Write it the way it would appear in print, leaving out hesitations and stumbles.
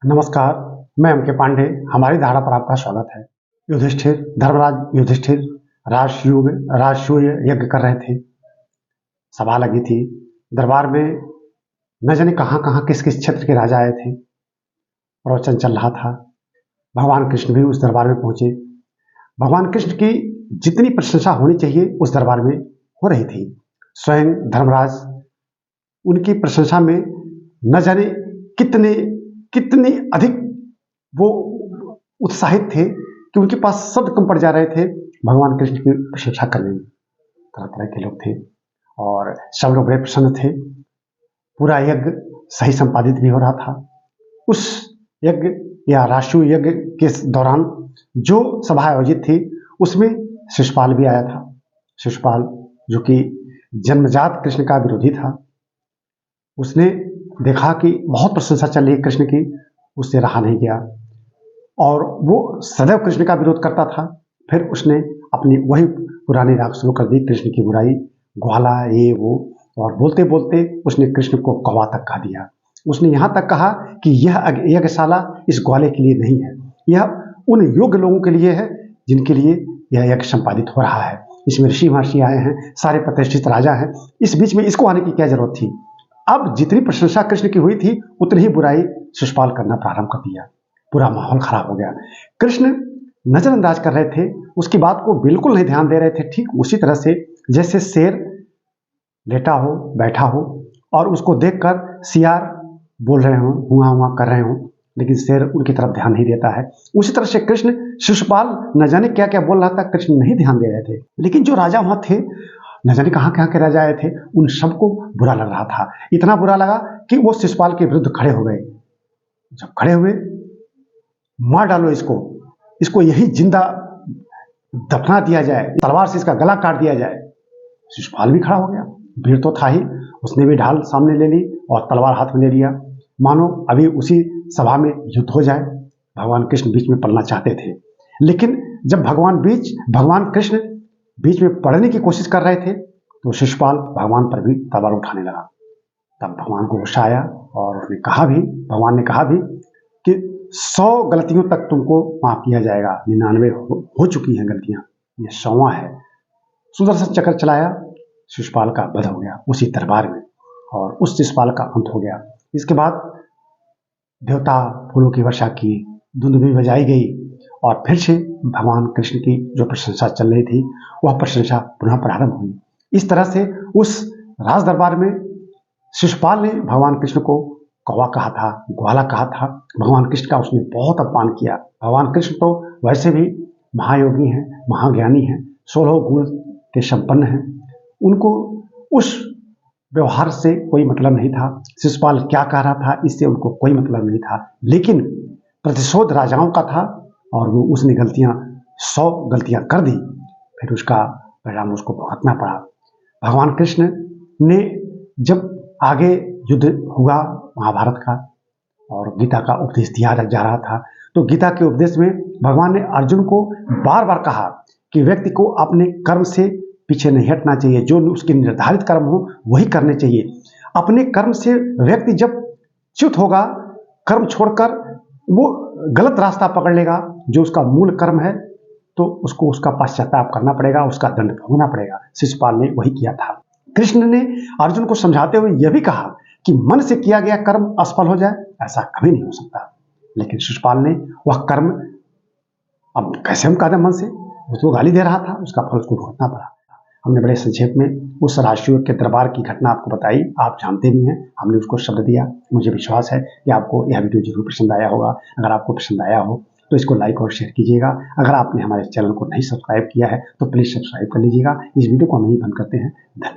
नमस्कार, मैं एम के पांडे। हमारी धारा पर आपका स्वागत है। युधिष्ठिर, धर्मराज युधिष्ठिर राजसूय यज्ञ कर रहे थे। सभा लगी थी। दरबार में न जाने कहाँ कहाँ किस किस क्षेत्र के राजा आए थे। प्रवचन चल रहा था। भगवान कृष्ण भी उस दरबार में पहुंचे। भगवान कृष्ण की जितनी प्रशंसा होनी चाहिए उस दरबार में हो रही थी। स्वयं धर्मराज उनकी प्रशंसा में न जाने कितने कितने अधिक वो उत्साहित थे कि उनके पास शब्द कम पड़ जा रहे थे भगवान कृष्ण की प्रशंसा करने में। तरह तरह के लोग थे और सब लोग बड़े प्रसन्न थे। पूरा यज्ञ सही संपादित भी हो रहा था। उस यज्ञ या राष्ट्रीय यज्ञ के दौरान जो सभा आयोजित थी उसमें शिशुपाल भी आया था। शिशुपाल जो कि जन्मजात कृष्ण का विरोधी था, उसने देखा कि बहुत प्रशंसा चल रही है कृष्ण की, उससे रहा नहीं गया और वो सदैव कृष्ण का विरोध करता था। फिर उसने अपनी वही पुरानी राग शुरू कर दी, कृष्ण की बुराई, ग्वाला, ये वो, और बोलते बोलते उसने कृष्ण को कौवा तक कहा दिया। उसने यहाँ तक कहा कि यह यज्ञशाला इस ग्वाले के लिए नहीं है, यह उन योग्य लोगों के लिए है जिनके लिए यह यज्ञ संपादित हो रहा है। इसमें ऋषि महर्षि आए हैं, सारे प्रतिष्ठित राजा हैं, इस बीच में इसको आने की क्या जरूरत थी। अब जितनी प्रशंसा कृष्ण की हुई थी उतनी ही बुराई शिशुपाल करना प्रारंभ कर दिया। पूरा माहौल खराब हो गया। कृष्ण नजरअंदाज कर रहे थे, उसकी बात को बिल्कुल नहीं ध्यान दे रहे थे। ठीक उसी तरह से जैसे शेर लेटा हो, बैठा हो और उसको देखकर सियार बोल रहे हो, हुआ हुआ कर रहे हो, लेकिन शेर उनकी तरफ ध्यान नहीं देता है। उसी तरह से कृष्ण शिशुपाल न जाने क्या क्या बोल रहा था, कृष्ण नहीं ध्यान दे रहे थे। लेकिन जो राजा वहां थे, न जाने कहाँ कहाँ के राजा आए थे, उन सबको बुरा लग रहा था। इतना बुरा लगा कि वो शिशुपाल के विरुद्ध खड़े हो गए। जब खड़े हुए, मार डालो इसको, इसको यही जिंदा दफना दिया जाए, तलवार से इसका गला काट दिया जाए। शिशुपाल भी खड़ा हो गया, भीड़ तो था ही, उसने भी ढाल सामने ले ली और तलवार हाथ में ले लिया, मानो अभी उसी सभा में युद्ध हो जाए। भगवान कृष्ण बीच में पड़ना चाहते थे, लेकिन जब भगवान कृष्ण बीच में पड़ने की कोशिश कर रहे थे तो शिशुपाल भगवान पर भी तलवार उठाने लगा। तब भगवान को गुस्सा आया और भगवान ने कहा भी कि 100 गलतियों तक तुमको माफ किया जाएगा, 99 हो चुकी हैं गलतियां, ये 100वां है। सुदर्शन चक्र चलाया, शिशुपाल का वध हो गया उसी दरबार में और उस शिशुपाल का अंत हो गया। इसके बाद देवता फूलों की वर्षा की, धुंध भी बजाई गई और फिर से भगवान कृष्ण की जो प्रशंसा चल रही थी वह प्रशंसा पुनः प्रारंभ हुई। इस तरह से उस राज दरबार में शिशुपाल ने भगवान कृष्ण को कौवा कहा था, ग्वाला कहा था। भगवान कृष्ण का उसने बहुत अपमान किया। भगवान कृष्ण तो वैसे भी महायोगी हैं, महाज्ञानी हैं, 16 गुण के संपन्न हैं, उनको उस व्यवहार से कोई मतलब नहीं था। शिशुपाल क्या कह रहा था इससे उनको कोई मतलब नहीं था, लेकिन प्रतिशोध राजाओं का था और वो उसने 100 गलतियां कर दी, फिर उसका परिणाम उसको भुगतना पड़ा। भगवान कृष्ण ने जब आगे युद्ध हुआ महाभारत का और गीता का उपदेश दिया जा रहा था, तो गीता के उपदेश में भगवान ने अर्जुन को बार बार कहा कि व्यक्ति को अपने कर्म से पीछे नहीं हटना चाहिए, जो उसके निर्धारित कर्म हो वही करने चाहिए। अपने कर्म से व्यक्ति जब च्युत होगा, कर्म छोड़कर वो गलत रास्ता पकड़ लेगा, जो उसका मूल कर्म है, तो उसको उसका पश्चाताप करना पड़ेगा, उसका दंड भोगना पड़ेगा। शिशुपाल ने वही किया था। कृष्ण ने अर्जुन को समझाते हुए यह भी कहा कि मन से किया गया कर्म असफल हो जाए, ऐसा कभी नहीं हो सकता। लेकिन शिशुपाल ने वह कर्म, अब कैसे हम कहते मन से, उसको गाली दे रहा था, उसका फल उसको भुगतना पड़ा। हमने बड़े संक्षेप में उस राजसूय के दरबार की घटना आपको बताई, आप जानते भी हैं, हमने उसको शब्द दिया। मुझे विश्वास है कि आपको यह वीडियो जरूर पसंद आया होगा। अगर आपको पसंद आया हो तो इसको लाइक और शेयर कीजिएगा। अगर आपने हमारे चैनल को नहीं सब्सक्राइब किया है तो प्लीज़ सब्सक्राइब कर लीजिएगा। इस वीडियो को हम यहीं बंद करते हैं। धन्यवाद।